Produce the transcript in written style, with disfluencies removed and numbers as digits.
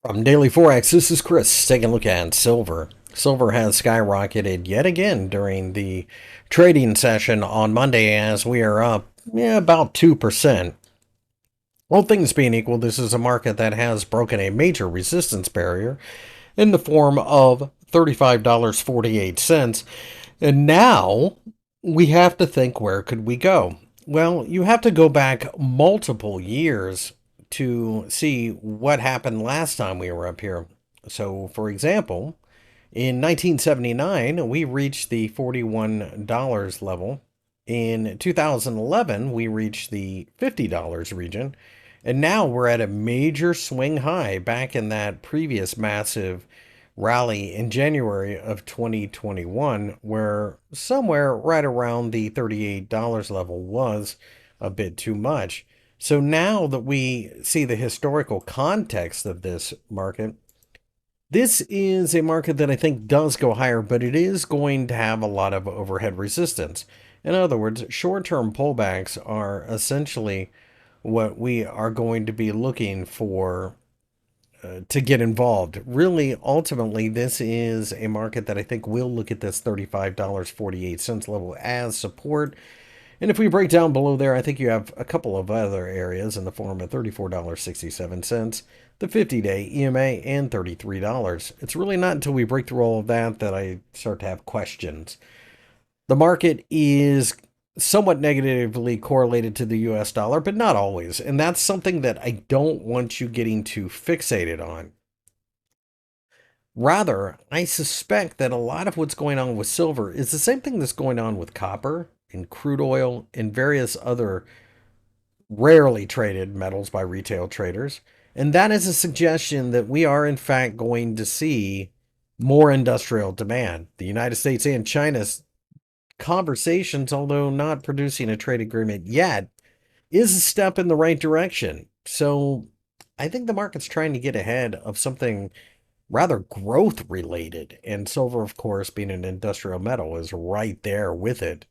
From Daily Forex, this is Chris taking a look at silver. Silver has skyrocketed yet again during the trading session on Monday as we are up about 2%. All things being equal, this is a market that has broken a major resistance barrier in the form of $35.48. And now we have to think, where could we go? Well, you have to go back multiple years to see what happened last time we were up here. So, for example, in 1979, we reached the $41 level. In 2011, we reached the $50 region. And now we're at a major swing high back in that previous massive rally in January of 2021, where somewhere right around the $38 level was a bit too much. So now that we see the historical context of this market, this is a market that I think does go higher, but it is going to have a lot of overhead resistance. In other words, short term pullbacks are essentially what we are going to be looking for to get involved. Really, ultimately, this is a market that I think will look at this $35.48 level as support. And if we break down below there, I think you have a couple of other areas in the form of $34.67, the 50-day EMA, and $33. It's really not until we break through all of that that I start to have questions. The market is somewhat negatively correlated to the US dollar, but not always. And that's something that I don't want you getting too fixated on. Rather, I suspect that a lot of what's going on with silver is the same thing that's going on with copper and crude oil and various other rarely traded metals by retail traders. And that is a suggestion that we are, in fact, going to see more industrial demand. The United States and China's conversations, although not producing a trade agreement yet, is a step in the right direction. So I think the market's trying to get ahead of something rather growth related. And silver, of course, being an industrial metal, is right there with it.